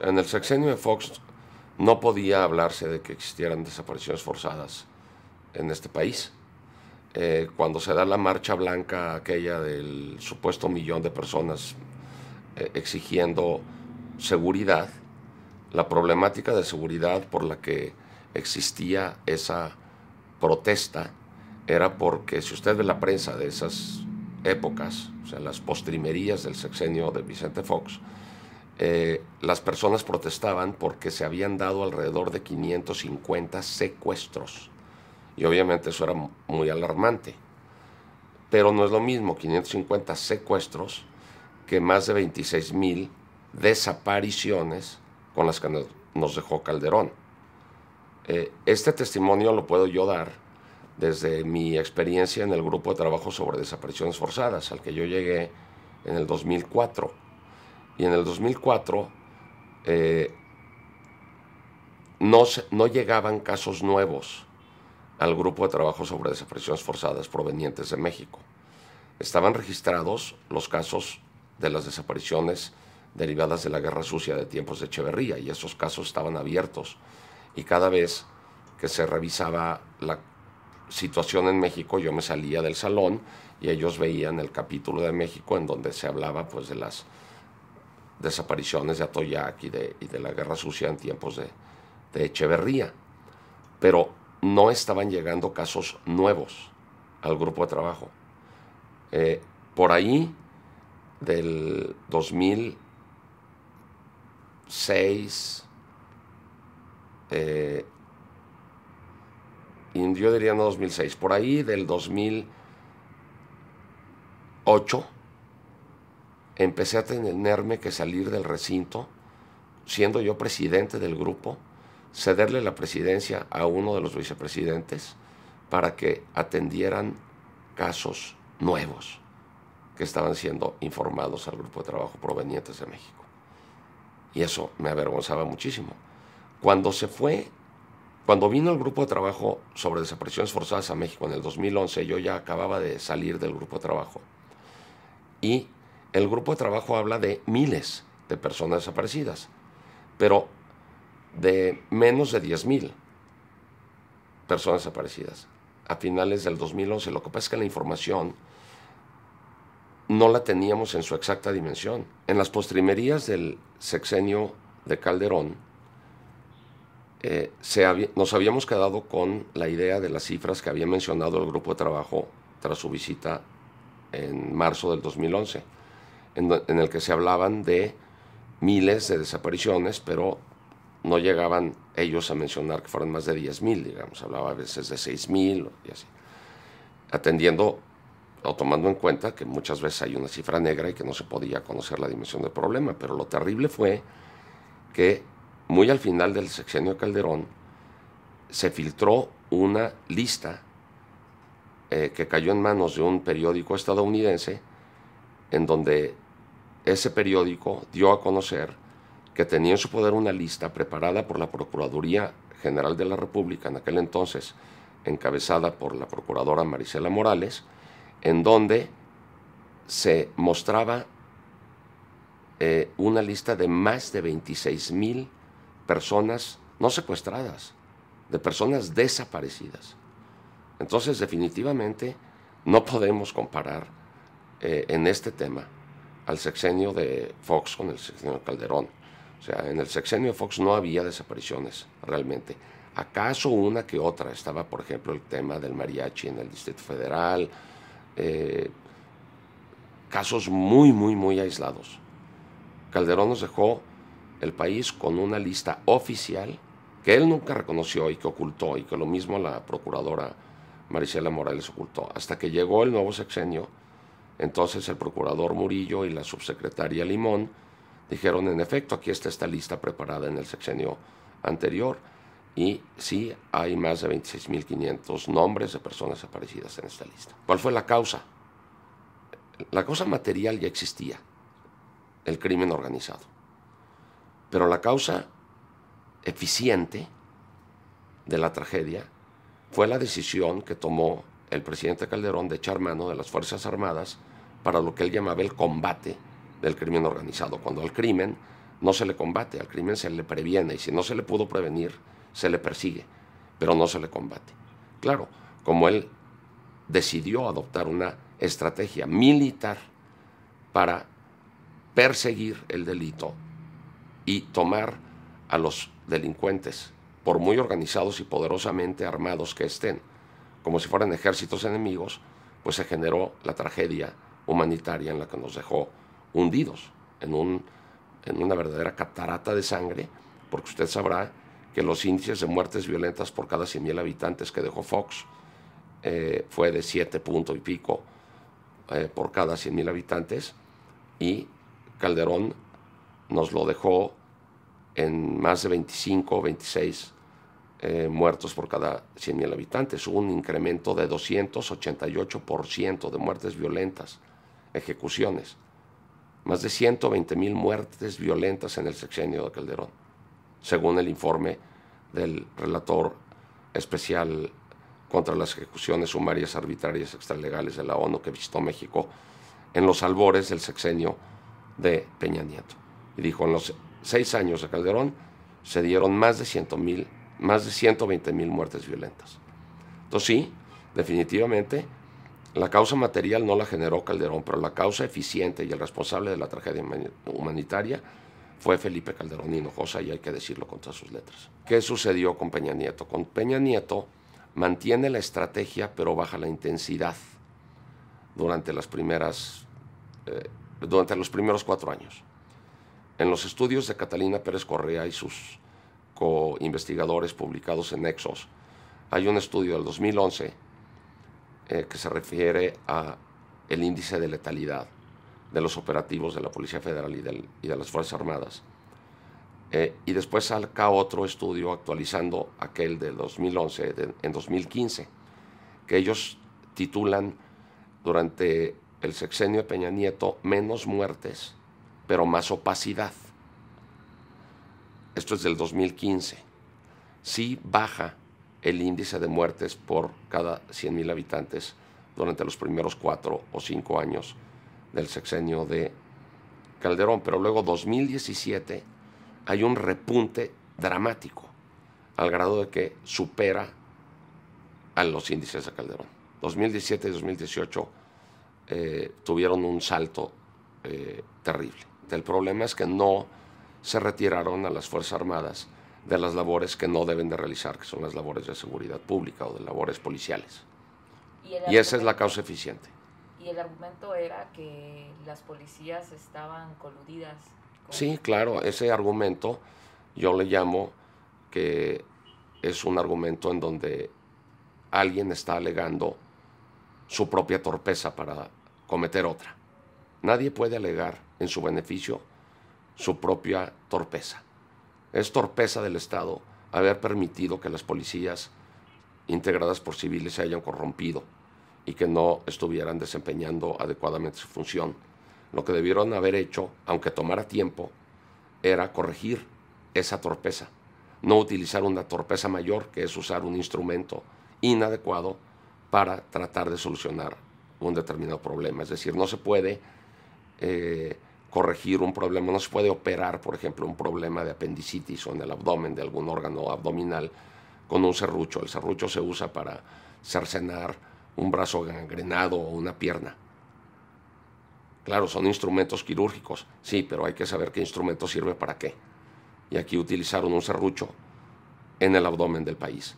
en el sexenio de Fox no podía hablarse de que existieran desapariciones forzadas en este país. Cuando se da la marcha blanca aquella del supuesto 1.000.000 de personas exigiendo seguridad, la problemática de seguridad por la que existía esa protesta era porque, si usted ve la prensa de esas épocas, o sea, las postrimerías del sexenio de Vicente Fox, las personas protestaban porque se habían dado alrededor de 550 secuestros. Y obviamente eso era muy alarmante. Pero no es lo mismo 550 secuestros que más de 26,000 desapariciones con las que nos dejó Calderón. Este testimonio lo puedo yo dar desde mi experiencia en el grupo de trabajo sobre desapariciones forzadas, al que yo llegué en el 2004. Y en el 2004 no llegaban casos nuevos al grupo de trabajo sobre desapariciones forzadas provenientes de México. Estaban registrados los casos de las desapariciones derivadas de la Guerra Sucia de tiempos de Echeverría, y esos casos estaban abiertos. Y cada vez que se revisaba la situación en México, yo me salía del salón y ellos veían el capítulo de México en donde se hablaba pues de las desapariciones de Atoyac y de la Guerra Sucia en tiempos de Echeverría. Pero no estaban llegando casos nuevos al grupo de trabajo. Por ahí, del 2006, y yo diría no 2006, por ahí del 2008, empecé a tenerme que salir del recinto, siendo yo presidente del grupo, cederle la presidencia a uno de los vicepresidentes para que atendieran casos nuevos que estaban siendo informados al grupo de trabajo provenientes de México. Y eso me avergonzaba muchísimo. Cuando vino el grupo de trabajo sobre desapariciones forzadas a México en el 2011, yo ya acababa de salir del grupo de trabajo. Y el grupo de trabajo habla de miles de personas desaparecidas, pero de menos de 10,000 personas desaparecidas a finales del 2011. Lo que pasa es que la información no la teníamos en su exacta dimensión. En las postrimerías del sexenio de Calderón, nos habíamos quedado con la idea de las cifras que había mencionado el grupo de trabajo tras su visita en marzo del 2011, en el que se hablaban de miles de desapariciones, pero no llegaban ellos a mencionar que fueran más de 10,000, digamos, hablaba a veces de 6,000 y así, atendiendo o tomando en cuenta que muchas veces hay una cifra negra y que no se podía conocer la dimensión del problema. Pero lo terrible fue que muy al final del sexenio de Calderón se filtró una lista que cayó en manos de un periódico estadounidense, en donde ese periódico dio a conocer que tenía en su poder una lista preparada por la Procuraduría General de la República, en aquel entonces encabezada por la procuradora Marisela Morales, en donde se mostraba una lista de más de 26,000 personas no secuestradas, de personas desaparecidas. Entonces, definitivamente, no podemos comparar en este tema al sexenio de Fox con el sexenio de Calderón. O sea, en el sexenio de Fox no había desapariciones realmente. ¿Acaso una que otra? Estaba, por ejemplo, el tema del mariachi en el Distrito Federal, casos muy, muy, muy aislados. Calderón nos dejó el país con una lista oficial que él nunca reconoció y que ocultó, y que lo mismo la procuradora Marisela Morales ocultó, hasta que llegó el nuevo sexenio. Entonces el procurador Murillo y la subsecretaria Limón dijeron, en efecto, aquí está esta lista preparada en el sexenio anterior, y sí hay más de 26,500 nombres de personas desaparecidas en esta lista. ¿Cuál fue la causa? La causa material ya existía, el crimen organizado. Pero la causa eficiente de la tragedia fue la decisión que tomó el presidente Calderón de echar mano de las Fuerzas Armadas para lo que él llamaba el combate del crimen organizado, cuando al crimen no se le combate, al crimen se le previene, y si no se le pudo prevenir, se le persigue, pero no se le combate. Claro, como él decidió adoptar una estrategia militar para perseguir el delito y tomar a los delincuentes, por muy organizados y poderosamente armados que estén, como si fueran ejércitos enemigos, pues se generó la tragedia humanitaria en la que nos dejó hundidos en una verdadera catarata de sangre, porque usted sabrá que los índices de muertes violentas por cada 100,000 habitantes que dejó Fox fue de 7 punto y pico por cada 100,000 habitantes, y Calderón nos lo dejó en más de 25 o 26 muertos por cada 100,000 habitantes. Hubo un incremento de 288% de muertes violentas, ejecuciones. Más de 120,000 muertes violentas en el sexenio de Calderón, según el informe del relator especial contra las ejecuciones sumarias, arbitrarias, extralegales de la ONU, que visitó México en los albores del sexenio de Peña Nieto. Y dijo, en los 6 años de Calderón se dieron más de 120,000 muertes violentas. Entonces sí, definitivamente, la causa material no la generó Calderón, pero la causa eficiente y el responsable de la tragedia humanitaria fue Felipe Calderón Hinojosa, y hay que decirlo con todas sus letras. ¿Qué sucedió con Peña Nieto? Con Peña Nieto mantiene la estrategia, pero baja la intensidad durante los primeros 4 años. En los estudios de Catalina Pérez Correa y sus co-investigadores publicados en Nexos, hay un estudio del 2011 que se refiere a el índice de letalidad de los operativos de la Policía Federal y de las Fuerzas Armadas. Y después saca otro estudio actualizando aquel del 2011 en 2015, que ellos titulan, durante el sexenio de Peña Nieto, menos muertes, pero más opacidad. Esto es del 2015. Sí baja el índice de muertes por cada 100,000 habitantes durante los primeros 4 o 5 años del sexenio de Calderón, pero luego 2017 hay un repunte dramático, al grado de que supera a los índices de Calderón. 2017 y 2018 tuvieron un salto terrible. El problema es que no se retiraron a las Fuerzas Armadas de las labores que no deben de realizar, que son las labores de seguridad pública o de labores policiales. Y esa es la causa eficiente. Y el argumento era que las policías estaban coludidas. Sí, claro, ese argumento yo le llamo que es un argumento en donde alguien está alegando su propia torpeza para cometer otra. Nadie puede alegar en su beneficio su propia torpeza. Es torpeza del Estado haber permitido que las policías integradas por civiles se hayan corrompido y que no estuvieran desempeñando adecuadamente su función. Lo que debieron haber hecho, aunque tomara tiempo, era corregir esa torpeza, no utilizar una torpeza mayor, que es usar un instrumento inadecuado para tratar de solucionar un determinado problema. Es decir, no se puede corregir un problema, no se puede operar, por ejemplo, un problema de apendicitis o en el abdomen de algún órgano abdominal con un serrucho. El serrucho se usa para cercenar un brazo gangrenado o una pierna. Claro, son instrumentos quirúrgicos, sí, pero hay que saber qué instrumento sirve para qué. Y aquí utilizaron un serrucho en el abdomen del país,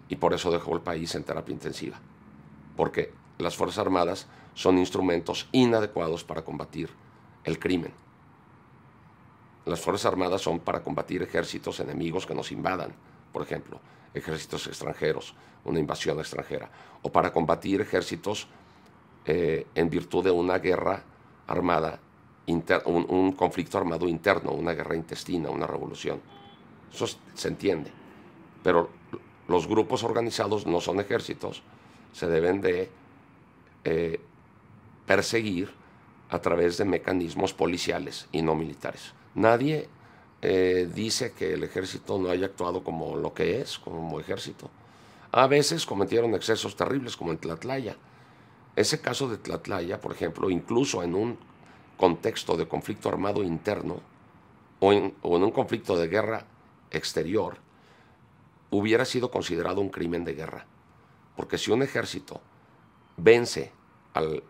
y por eso dejó el país en terapia intensiva, porque las Fuerzas Armadas son instrumentos inadecuados para combatir el crimen. Las Fuerzas Armadas son para combatir ejércitos enemigos que nos invadan, por ejemplo, ejércitos extranjeros, una invasión extranjera, o para combatir ejércitos en virtud de una guerra armada, un conflicto armado interno, una guerra intestina, una revolución. Eso se entiende. Pero los grupos organizados no son ejércitos, se deben de perseguir a través de mecanismos policiales y no militares. Nadie dice que el ejército no haya actuado como lo que es, como ejército. A veces cometieron excesos terribles, como en Tlatlaya. Ese caso de Tlatlaya, por ejemplo, incluso en un contexto de conflicto armado interno, o en un conflicto de guerra exterior, hubiera sido considerado un crimen de guerra. Porque si un ejército vence al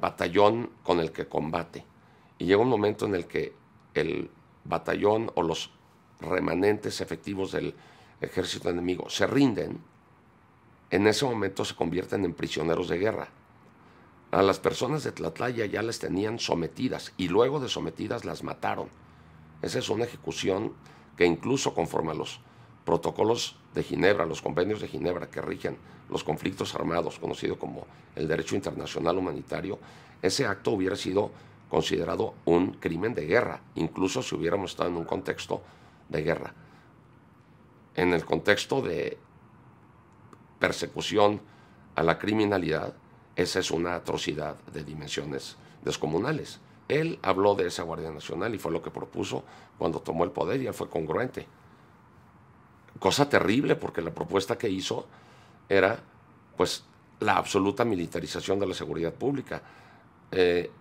batallón con el que combate y llega un momento en el que el batallón o los remanentes efectivos del ejército enemigo se rinden, en ese momento se convierten en prisioneros de guerra. A las personas de Tlatlaya ya las tenían sometidas y luego de sometidas las mataron. Esa es una ejecución que incluso conforme a los protocolos de Ginebra, los convenios de Ginebra que rigen los conflictos armados, conocido como el derecho internacional humanitario, ese acto hubiera sido considerado un crimen de guerra, incluso si hubiéramos estado en un contexto de guerra. En el contexto de persecución a la criminalidad, esa es una atrocidad de dimensiones descomunales. Él habló de esa Guardia Nacional y fue lo que propuso cuando tomó el poder y él fue congruente. Cosa terrible, porque la propuesta que hizo era pues la absoluta militarización de la seguridad pública.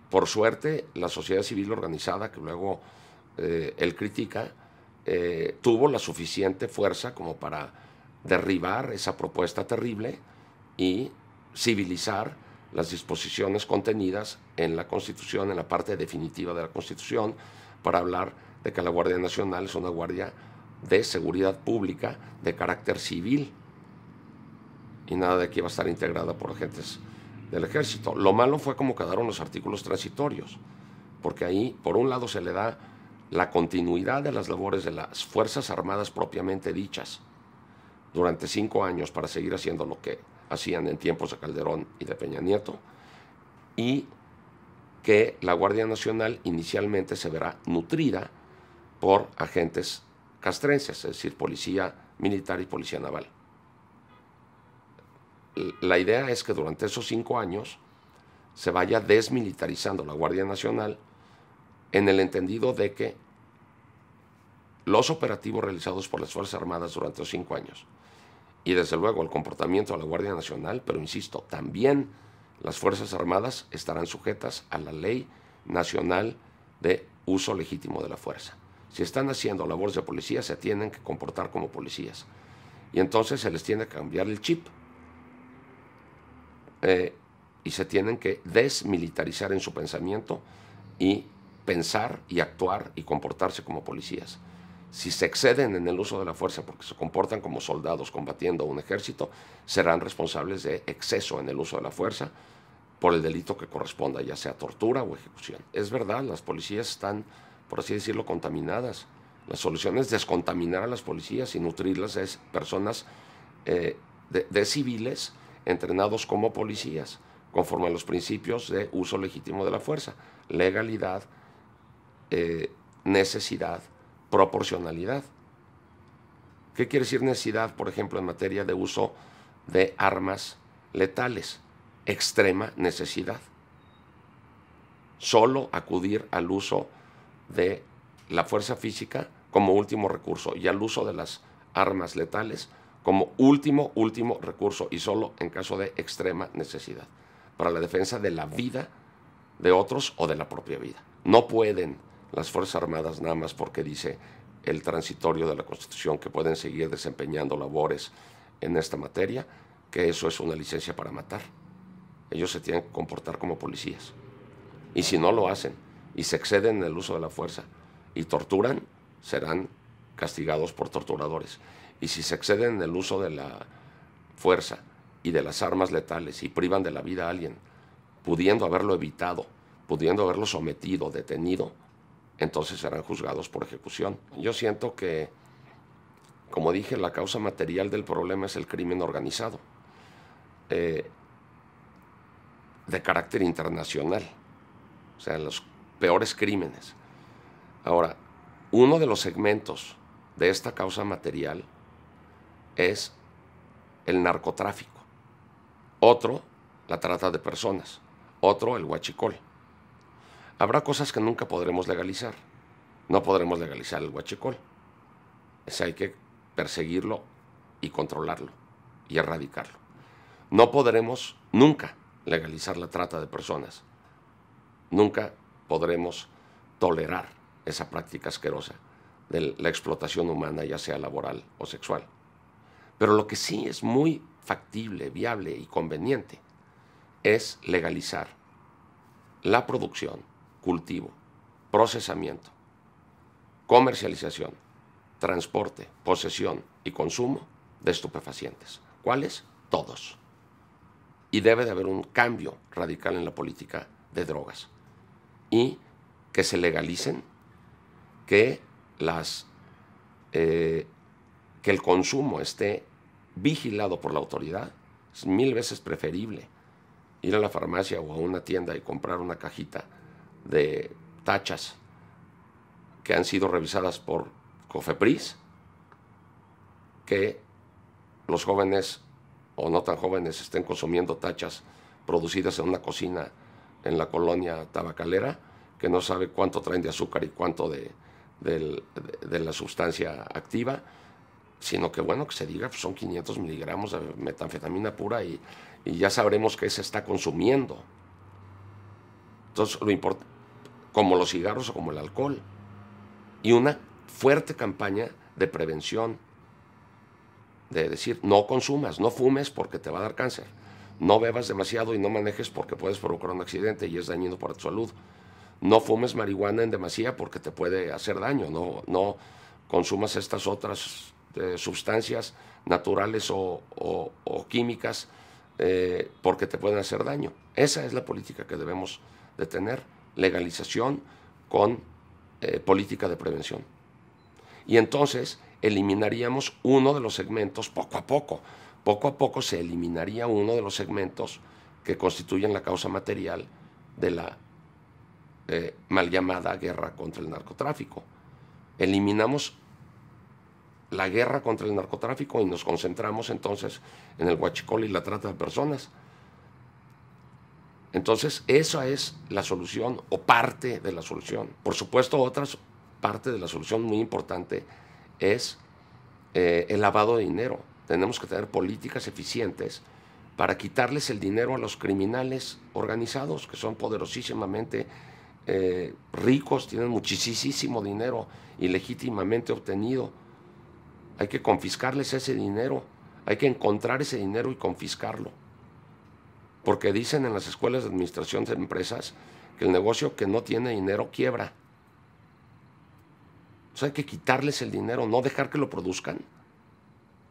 Por suerte, la sociedad civil organizada, que luego él critica, tuvo la suficiente fuerza como para derribar esa propuesta terrible y civilizar las disposiciones contenidas en la Constitución, en la parte definitiva de la Constitución, para hablar de que la Guardia Nacional es una guardia de seguridad pública de carácter civil y nada de que iba a estar integrada por agentes del ejército. Lo malo fue cómo quedaron los artículos transitorios, porque ahí por un lado se le da la continuidad de las labores de las Fuerzas Armadas propiamente dichas durante 5 años para seguir haciendo lo que hacían en tiempos de Calderón y de Peña Nieto, y que la Guardia Nacional inicialmente se verá nutrida por agentes castrenses, es decir, policía militar y policía naval. La idea es que durante esos 5 años se vaya desmilitarizando la Guardia Nacional en el entendido de que los operativos realizados por las Fuerzas Armadas durante los 5 años y desde luego el comportamiento de la Guardia Nacional, pero insisto, también las Fuerzas Armadas estarán sujetas a la Ley Nacional de Uso Legítimo de la Fuerza. Si están haciendo labores de policía, se tienen que comportar como policías. Y entonces se les tiene que cambiar el chip. Y se tienen que desmilitarizar en su pensamiento y pensar y actuar y comportarse como policías. Si se exceden en el uso de la fuerza porque se comportan como soldados combatiendo un ejército, serán responsables de exceso en el uso de la fuerza por el delito que corresponda, ya sea tortura o ejecución. Es verdad, las policías están, por así decirlo, contaminadas. La solución es descontaminar a las policías y nutrirlas de personas de civiles entrenados como policías, conforme a los principios de uso legítimo de la fuerza, legalidad, necesidad, proporcionalidad. ¿Qué quiere decir necesidad, por ejemplo, en materia de uso de armas letales? Extrema necesidad. Solo acudir al uso de la fuerza física como último recurso y al uso de las armas letales como último recurso y solo en caso de extrema necesidad para la defensa de la vida de otros o de la propia vida. No pueden las Fuerzas Armadas, nada más porque dice el transitorio de la Constitución que pueden seguir desempeñando labores en esta materia, que eso es una licencia para matar. Ellos se tienen que comportar como policías. Y si no lo hacen y se exceden en el uso de la fuerza y torturan, serán castigados por torturadores. Y si se exceden en el uso de la fuerza y de las armas letales y privan de la vida a alguien, pudiendo haberlo evitado, pudiendo haberlo sometido, detenido, entonces serán juzgados por ejecución. Yo siento que, como dije, la causa material del problema es el crimen organizado, de carácter internacional, o sea, los peores crímenes. Ahora, uno de los segmentos de esta causa material es el narcotráfico, otro, la trata de personas, otro, el huachicol. Habrá cosas que nunca podremos legalizar. No podremos legalizar el huachicol. Hay que perseguirlo y controlarlo y erradicarlo. No podremos nunca legalizar la trata de personas. Nunca podremos tolerar esa práctica asquerosa de la explotación humana, ya sea laboral o sexual. Pero lo que sí es muy factible, viable y conveniente es legalizar la producción, cultivo, procesamiento, comercialización, transporte, posesión y consumo de estupefacientes. ¿Cuáles? Todos. Y debe de haber un cambio radical en la política de drogas. Y que se legalicen, que el consumo esté vigilado por la autoridad. Es 1000 veces preferible ir a la farmacia o a una tienda y comprar una cajita de tachas que han sido revisadas por COFEPRIS, que los jóvenes o no tan jóvenes estén consumiendo tachas producidas en una cocina en la colonia tabacalera, que no sabe cuánto traen de azúcar y cuánto de la sustancia activa, sino que bueno, que se diga, pues son 500 miligramos de metanfetamina pura y ya sabremos qué se está consumiendo. Entonces, lo importante, como los cigarros o como el alcohol, y una fuerte campaña de prevención, de decir, no consumas, no fumes porque te va a dar cáncer, no bebas demasiado y no manejes porque puedes provocar un accidente y es dañino para tu salud, no fumes marihuana en demasía porque te puede hacer daño, no consumas estas otras sustancias naturales o químicas porque te pueden hacer daño. Esa es la política que debemos de tener, legalización con política de prevención. Y entonces eliminaríamos uno de los segmentos, poco a poco se eliminaría uno de los segmentos que constituyen la causa material de la mal llamada guerra contra el narcotráfico. Eliminamos la guerra contra el narcotráfico y nos concentramos entonces en el huachicol y la trata de personas. Entonces, esa es la solución o parte de la solución. Por supuesto, otra parte de la solución muy importante es el lavado de dinero. Tenemos que tener políticas eficientes para quitarles el dinero a los criminales organizados, que son poderosísimamente ricos, tienen muchísimo dinero ilegítimamente obtenido. Hay que confiscarles ese dinero, hay que encontrar ese dinero y confiscarlo. Porque dicen en las escuelas de administración de empresas que el negocio que no tiene dinero quiebra. Entonces hay que quitarles el dinero, no dejar que lo produzcan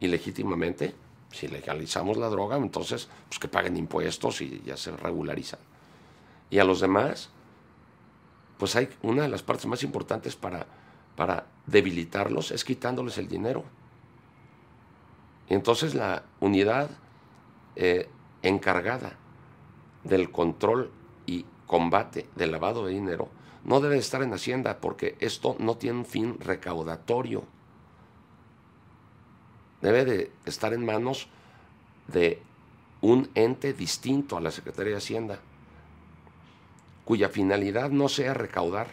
ilegítimamente. Si legalizamos la droga, entonces pues que paguen impuestos y ya se regularizan. Y a los demás, pues hay una de las partes más importantes para debilitarlos es quitándoles el dinero. Y entonces la unidad encargada del control y combate del lavado de dinero no debe estar en Hacienda, porque esto no tiene un fin recaudatorio. Debe de estar en manos de un ente distinto a la Secretaría de Hacienda, cuya finalidad no sea recaudar,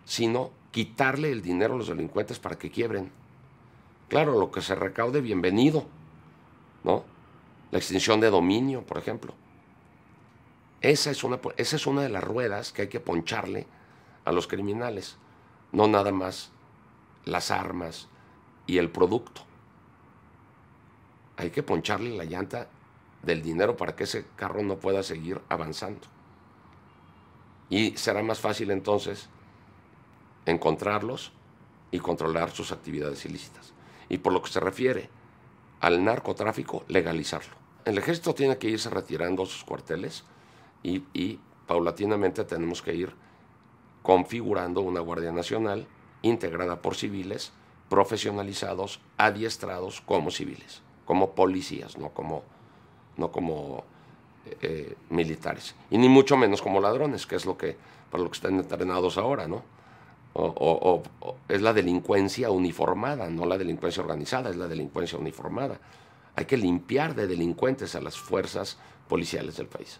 sino quitarle el dinero a los delincuentes para que quiebren. Claro, lo que se recaude, bienvenido, ¿no? La extinción de dominio, por ejemplo. Esa es una de las ruedas que hay que poncharle a los criminales, no nada más las armas y el producto. Hay que poncharle la llanta del dinero para que ese carro no pueda seguir avanzando. Y será más fácil entonces encontrarlos y controlar sus actividades ilícitas. Y por lo que se refiere al narcotráfico, legalizarlo. El ejército tiene que irse retirando sus cuarteles y paulatinamente tenemos que ir configurando una Guardia Nacional integrada por civiles, profesionalizados, adiestrados como civiles, como policías, no como militares. Y ni mucho menos como ladrones, que es para lo que están entrenados ahora, ¿no? O es la delincuencia uniformada, no la delincuencia organizada, es la delincuencia uniformada. Hay que limpiar de delincuentes a las fuerzas policiales del país.